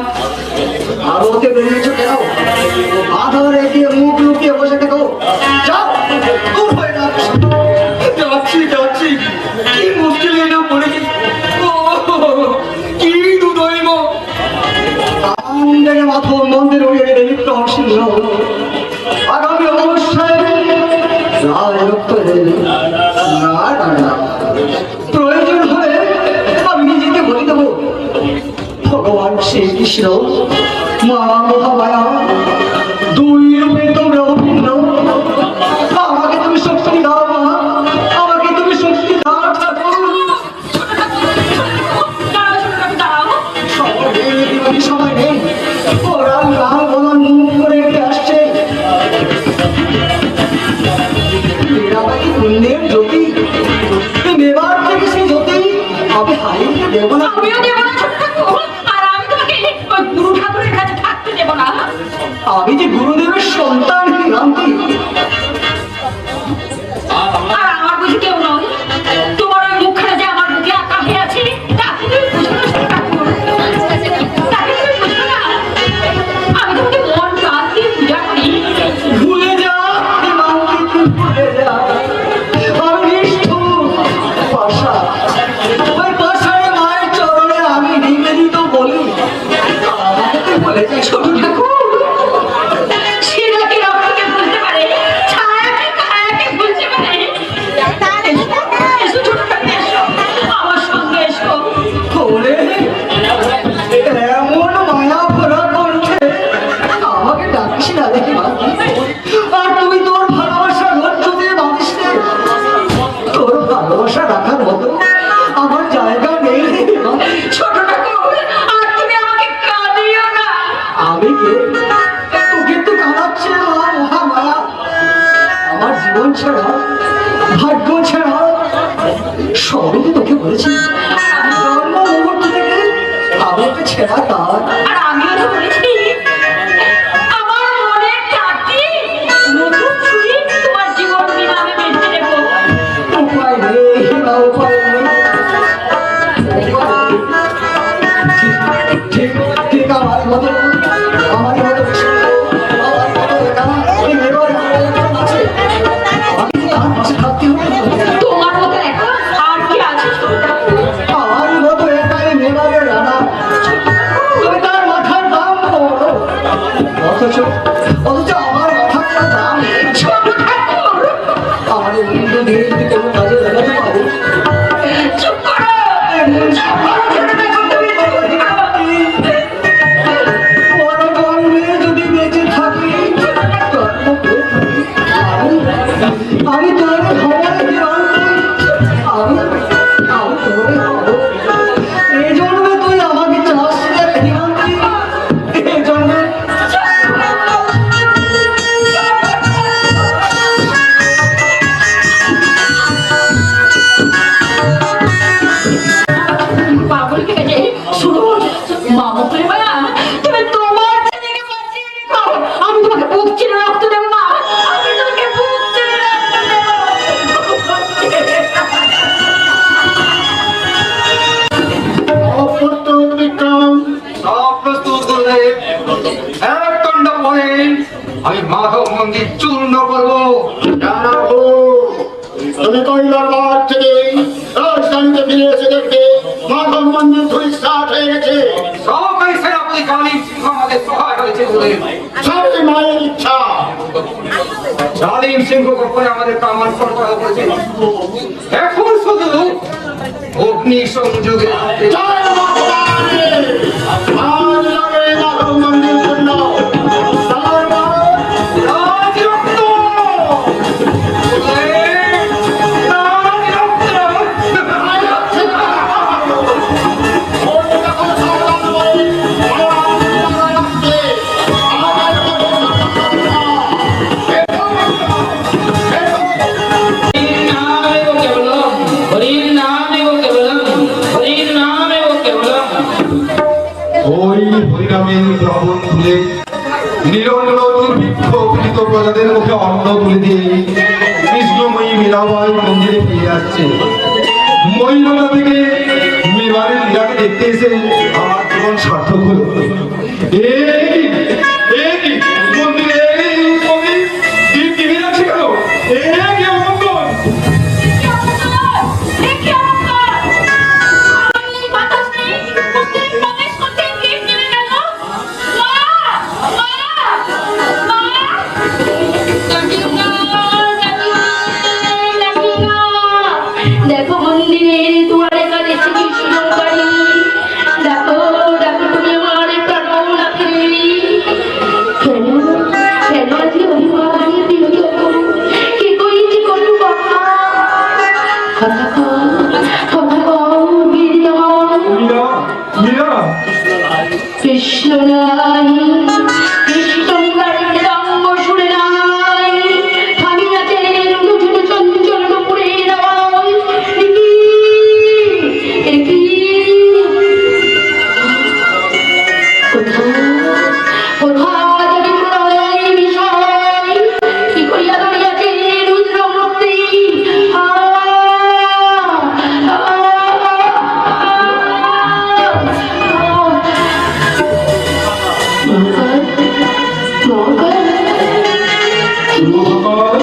আর ওতে বেরিয়েছ কেন? আধারে গিয়ে মুখ লুকিয়ে বসে থেকো। যাও, দূর হয়ে যাও। যাচ্ছি যাচ্ছি, কি মুশকিলে না পড়েছি। ও কি হৃদয় গো। কান্দে মাথো মন্দির উড়িয়ে বিক্রম সিংহ আগামী অবশ্যই রায় রক্ত দেবে। না না না, প্রয়োজন হলে আমি নিজেকে বলে দেবো। ভগবান শ্রীকৃষ্ণ, মা মহামায়া, দুই রূপে তোমরা অভিন্ন। আমাকে তুমি শক্তি দাও মা, আমাকে তুমি শক্তি দাও ঠাকুর। সময় নেই, ওরা নাম বলার মুখ করে এগিয়ে আসছে। মীরাবাই পুণ্যের জ্যোতি, মেবার থেকে সেই জ্যোতি আমি হারিয়ে দেব না। আমিও দেবো না ছোট্ট ঠাকুর, আর আমি তোমাকে ওই গুরু ঠাকুরের কাছে থাকতে দেবো না। আমি যে গুরুদেবের সন্তান ক্রান্তি। আর আমার বুঝি কেউ নয়। তোমার ওই মুখখানা যে আমার বুকে আঁকা হয়ে আছে, তাকে তুমি বুঝো না ছোট্ট ঠাকুর। তাকে তুমি বুঝো না। আমি তোমাকে মন প্রাণ দিয়ে পূজা করি। ভুলে যা মাকে তুই ভুলে যা। আমি নিষ্ঠুর পাশা, ওই পাশায় মায়ের চরণে আমি নিবেদিত বলি। আমাকে তুই বলে যাই ছোট ঠাকুর, সে নাকি রক্তকে বলতে পারে ছাড় জীবন ছাড়া ভাগ্য ছাড়া সবই তো তোকে বলেছি। জন্ম মুহূর্ত থেকে আমি একটা ছেঁড়া তার। আর আমিও তো বলেছি আমার মনের চাকরি নতুন ছুরি তোমার জীবন বিনা আমি বেঁচে দেবো। উপায় নেই না, উপায় নেই। ঠিক ঠিক আমার মতো আমার মতো আমার মতো একা এই মেয়ের আছে। আমি তার পাশে থাকতে হবে। তোমার মতো একা আর কি আছে? আমার মতো একাই মেয়ের রানা। তুমি তার মাথার দাম বলো। অথচ অথচ আমার মাথার দাম নেই। ছোট ঠাকুর আমার এই বন্ধু ধীরে ধীরে কেমন কাজে লাগাতে পারো। চুপ করো। চুপ করো, ছোট ঠাকুর, তুমি চুপ করো। বড় জন্মে যদি বেঁচে থাকি আমি তোর খবর দিলাম। আমি আমি তোর খবর এই জন্মে তুই আমাকে চাষ দিলাম। এই জন্মে পাগল কেটে শুরু মামা করে বলা তুমি তোমার ছেলেকে বাঁচিয়ে রেখো। আমি তোমাকে বুক চিরে রক্ত দেবো না। আমি তোমাকে বুক চিরে রক্ত দেবো। অপ্রস্তুত বিক্রম। সব প্রস্তুত করলে এক দণ্ড পরে আমি মাধব মন্দির চূর্ণ করবো। জানাবো তুমি কৈলার মাঠ থেকে রাজধানীতে ফিরে এসে দেখবে মাধব মন্দির ধূলিসাৎ হয়ে গেছে। সবাই সেনাপতি জালিম সিংহ আমাদের সহায় হয়েছে বলে সবই মায়ের ইচ্ছা। জালিম সিংহ গোপনে আমাদের কামান সরবরাহ করেছে। এখন শুধু অগ্নি সংযোগে জয় ভগবান। আজ লাগে মাধব মন্দির জন্য তারপর রাজরক্ত! ওই হরিনামের শ্রবণ তুলে নিরন্ন দুর্ভিক্ষ পীড়িত প্রজাদের মুখে অন্ন তুলে দিয়ে কৃষ্ণময়ী মীরাবাই মন্দিরে ফিরে আসছে। ময়ূরতা থেকে মেবারের লীলাকে দেখতে এসে আমার জীবন সার্থক হলো। মন্দিরে দীপ টিভি যাচ্ছে কেন? কি অমঙ্গল! দেখো মন্দিরের দুয়ারে কাঁদেছে কৃষ্ণকারী। দেখো দেখো তুমি আমার প্রাণনাথী। কেন কেন আজ অভিমানী প্রিয় কি কইছি কোন কথা? কথা কও বীর্যবান। মীরা, মীরা, কৃষ্ণ নাই কৃষ্ণ রঙ্গ সুরে নাই থামি আছে ছোট চঞ্চল নুপুরের আওয়াজ। একই কোথাও যদি প্রলয় বিষয় কি করিয়া ধরিয়াছে রুদ্রমূর্তি। গোপাল,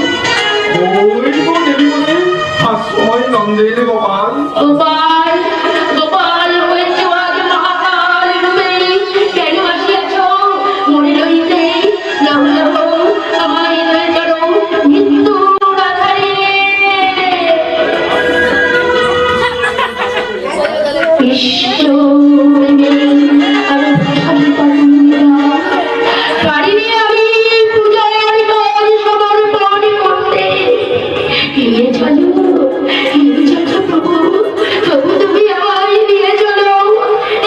ওই তো দেবী বলে হাস্যময় নন্দের গোপাল। গোপাল গোপাল হয়েছে আজ মহাকাল রূপে। কেন আসিয়াছ মনে লইতে? নাও নাও আমায় লয়ে চলো মৃত্যুর আধারে। কৃষ্ণ পারিনি আমি পূজায় আমি কাজ সমর্পণ করতে। নিয়ে চলো প্রভু, প্রভু তুমি আমায় নিয়ে চলো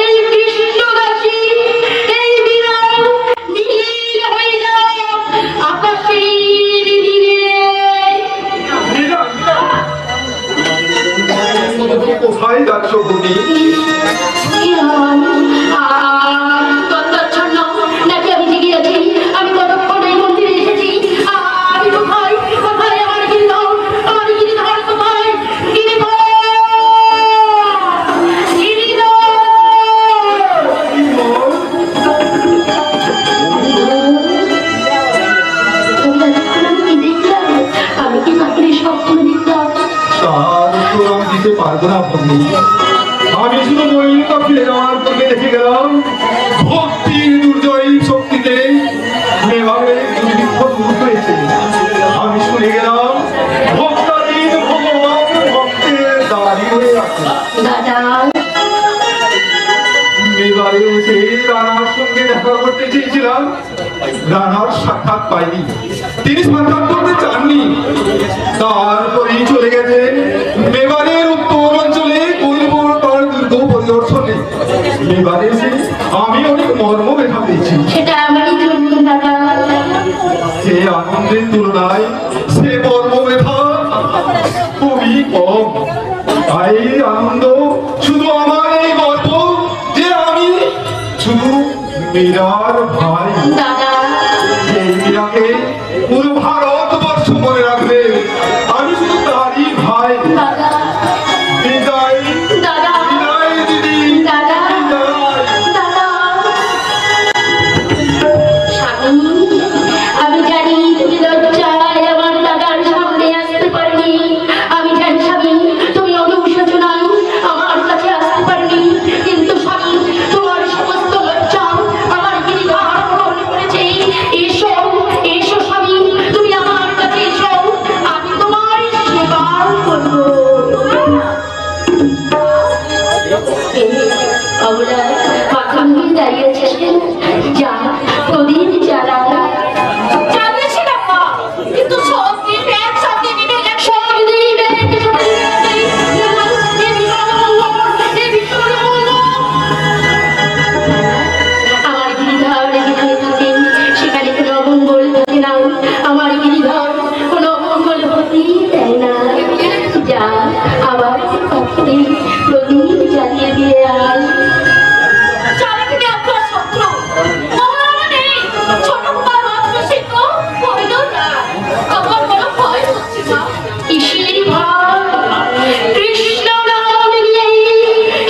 এই কৃষ্ণদাসী এই বিরাট নীল হয়ে যাও আকাশের নীলে। পারবো না ভগ্নী। আমি শুধু নৈনিকা ফিরে যাওয়ার পূর্বে দেখে গেলাম ভক্তির দুর্জয়ী শক্তিতে মেবারে দুর্ভিক্ষ দূর হয়েছে। আমি শুনে গেলাম ভক্তাধীন ভগবান ভক্তের দাঁড়িয়ে হয়ে আছে। দাদা এবারে এসে রানার সঙ্গে দেখা করতে চেয়েছিলাম, রানার সাক্ষাৎ পাইনি, তিনি সাক্ষাৎ করতে চাননি। তারপরেই চলে গেছেন মেবারের উত্তর অঞ্চলে কৈলবরতার দুর্গ পরিদর্শনে। এবারে এসে আমি অনেক মর্ম ব্যথা পেয়েছি। সেটা আমারই জন্য দাদা। সে আনন্দের তুলনায় সে মর্ম ব্যথা খুবই কম। তাই আনন্দ শুধু আমার এই গল্প যে আমি শুধু মীরার ভাই। দাদা এই মীরাকে পুরো ভারতবর্ষ মনে রাখবে, আমি শুধু তারই ভাই। দাদা বিদায় দাদা বিদায় দিদি, দাদা বিদায়। দাদা স্বামী, আমি জানি তুমি লজ্জায় আমার দাদার সামনে আসতে পারবে। আমি জানি স্বামী তুমি অনুশোচনায় আমার কাছে আসতে পারবে, কিন্তু স্বামী তোমার সমস্ত লজ্জা আমার গিরিধার গ্রহণ করেছে। এসো এসো স্বামী, তুমি আমার কাছে এসো, আমি তোমার সেবা করবো। অবলা মাথা মুড়ি দাঁড়িয়েছেন, যা প্রদীপ জ্বালা। জ্বালিয়েছিলাম মা, কিন্তু সব দিন একসাথে নিভে গেছে। সব দিন একসাথে আমার গিরিধার যেখানে থাকেন সেখানে কোনো অমঙ্গল থাকে না। আমার গিরিধার কোনো অমঙ্গল হতেই দেয় না। যা আবার পথে প্রদীপ জ্বালিয়ে দিয়ে আয়। চারিদিকে আপনার শত্রু মহারানা নেই, ছোট কুমার মাত্র সিংহ হইল না। আমার বড় ভয় হচ্ছে না। কিসের ভয়? কৃষ্ণ নাম নিয়ে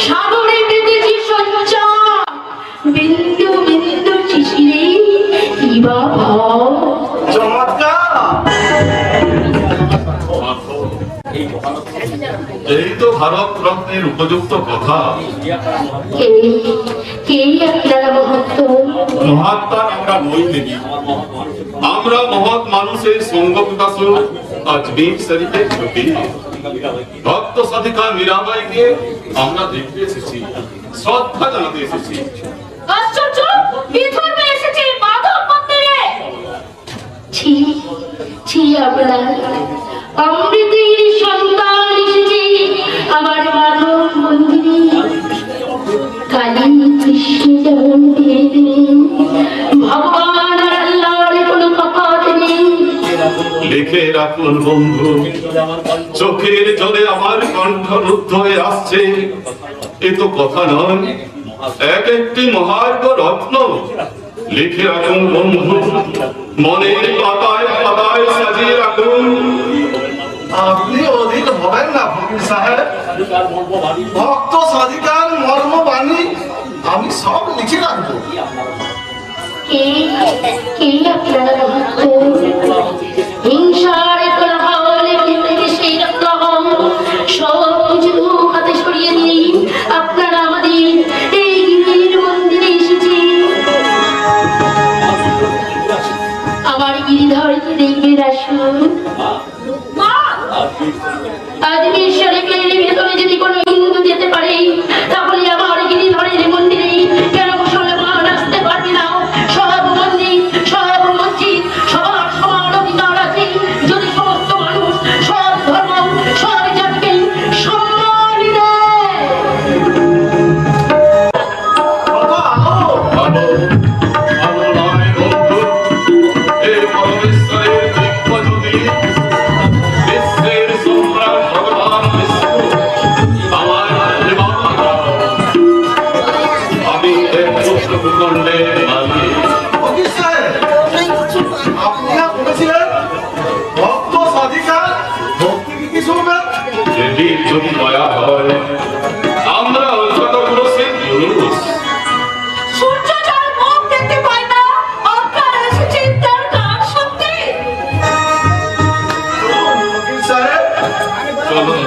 সাগরে পেতেছি সঞ্চয়, বিন্দু বিন্দু শিশিরে কি বা ভয়। এই তো ভারত রত্নের উপযুক্ত কথা। কে আপনারা মহত্ব? মহাত্মা আমরা নই দেবী, আমরা মহৎ মানুষের সঙ্গ প্রকাশন আজমির শরীফের ছবি। ভক্ত সাধিকা মীরাবাইকে আমরা দেখতে এসেছি, শ্রদ্ধা জানাতে এসেছি। আশ্চর্য, বিধর্মে এসেছে মাধব মন্দিরে। ছি ছি, আপনার অমৃতের সন্তান এসেছে আমার মাধব মন্দিরে। কালী কৃষ্ণ যেমন দিলেন, ভগবান আর আল্লাহর কোনো তফাৎ নেই। লিখে রাখুন বন্ধু, চোখের জলে আমার কণ্ঠ রুদ্ধ হয়ে আসছে। এ তো কথা নয়, এক একটি মহার্ঘ রত্ন। লিখে রাখুন বন্ধু, মনের পাতায় পাতায় সাজিয়ে রাখুন। আপনি অধীর হবেন না ফকির সাহেব, ভক্ত সাধিকার মর্ম বাণী আমি সব লিখে রাখবো। কে কে আপনারা মহত্ব? হিংসার কোলাহলে ভিতরে সেই রকম সব কিছু হাতে সরিয়ে দিয়ে আপনারা আমাদের এই গিরির মন্দিরে এসেছে। আমার গিরিধরকে দেখবেন আসুন। আজমির শরীফের ভেতরে যদি কোনো হিন্দু যেতে পারে তাহলে আমার গিরিধরের মন্দিরে কেন মুসলমান আসতে পারবে না? সব মন্দির সব মসজিদ সবার সমান অধিকার আছে যদি সমস্ত মানুষ সব ধর্ম সব জাতিকে সম্মান দেয়। ভালো ভালো নয় বন্ধু, এ পরমেশ্বরের দিব্য জ্যোতি, বিশ্বের সম্রাট ভগবান বিষ্ণু আমার দেবতা। আমি এক পুত্র ভূখণ্ডের মালিক। ফকির সাহেব, আপনি না বলেছিলেন ভক্ত সাধিকা ভক্তি কি শুনবেন? দেবীর যদি দয়া হয়, আমরা অন্তত পুরুষের পুরুষ। সূর্য যার মুখ দেখতে পায় না, আপনারা এসেছেন তার গান শুনতে। ফকির সাহেব, চলুন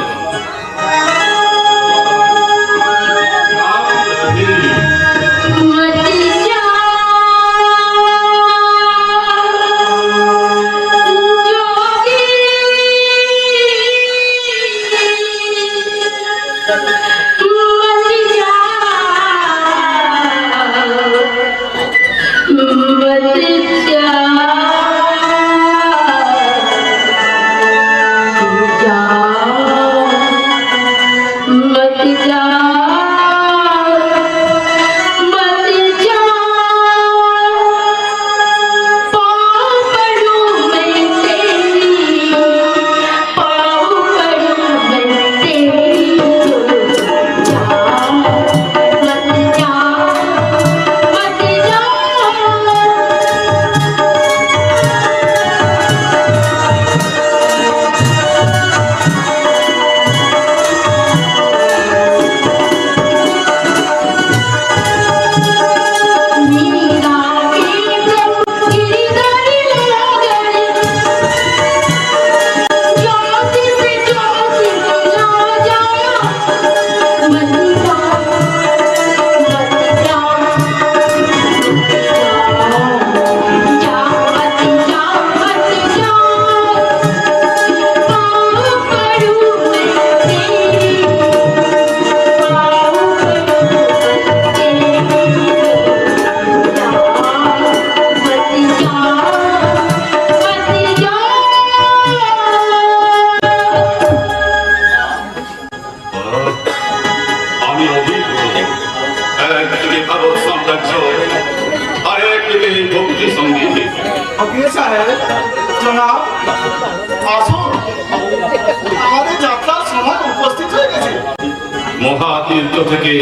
থেকে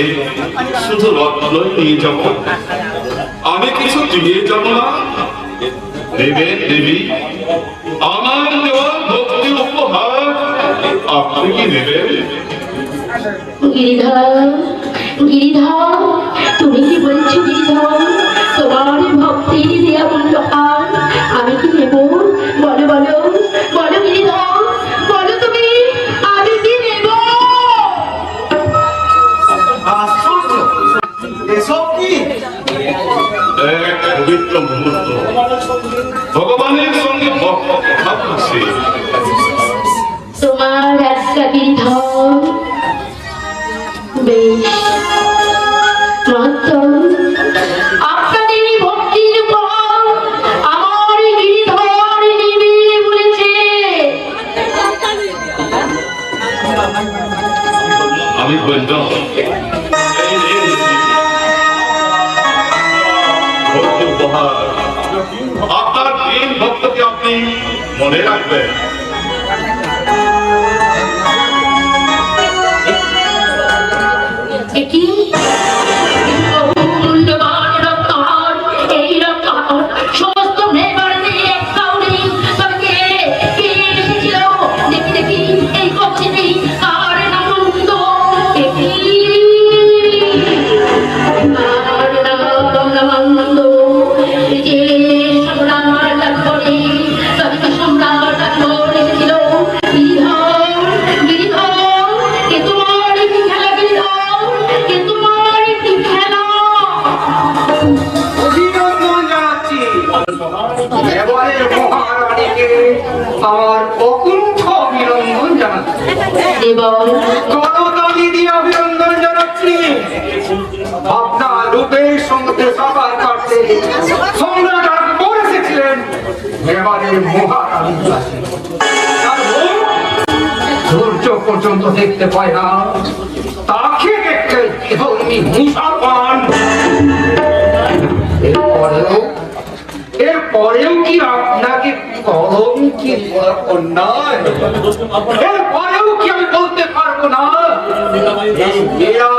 শুধু রত্নই নিয়ে যাব, আমি কিছু দিয়ে যাব না? দেবেন দেবী, আমার দেওয়া ভক্তি উপহার আপনি কি নেবেন? গিরিধর, গিরিধর, তুমি কি বলছো গিরিধর? তোমার ভক্তির দেয়া মূল্যহার আমি কি নেব? বলো বলো বলো গিরিধর, বলো তুমি, আমি কি নেব? আশ্চর্য, এসব কি? এক পবিত্র মুহূর্ত, ভগবানের সঙ্গে ভক্ত কথা বলছে। তোমার একটা গিরিধর, বেশ মাত্র আপনাদের এই ভক্তির পর আমার গিরিধর নিবে বলেছে। আমি বললাম, এই নে ভক্তি উপহার, আপনার তিন ভক্তকে আপনি মনে রাখবেন। কি মূল্যবান রত্নহার, এই রত্নহার সমস্ত নেবার নিয়ে একটাও নেই। তবে কে কে এসেছিল দেখি দেখি এই কক্ষে নেই কার নামন্দ, দেখি কার নামন্দ, যে সম্রাট ডাকবনে, তবে কি সম্রাট ডাকবন এসেছিল? গিরিধর, গিরিধর, এ তোমার কি খেলা গিরিধর, এ তোমার কি খেলা? অভিনন্দন জানাচ্ছি এবারের মহারানীকে, আমার অকুণ্ঠ অভিনন্দন জানাচ্ছি। এবং করতালি দিয়ে অভিনন্দন জানাচ্ছি। আপনার রূপের সঙ্গে সাকার কাটতে সম্রাট আকবর এসেছিলেন এবারের মহারানীর কাছে। তার মুখ সূর্য পর্যন্ত দেখতে পায় না, তাকে দেখতে ধর্মী মুসা পান। এরপরেও কি আপনাকে কলম কি অন্যায়? এরপরেও কি আমি বলতে পারবো না এই মেয়েরা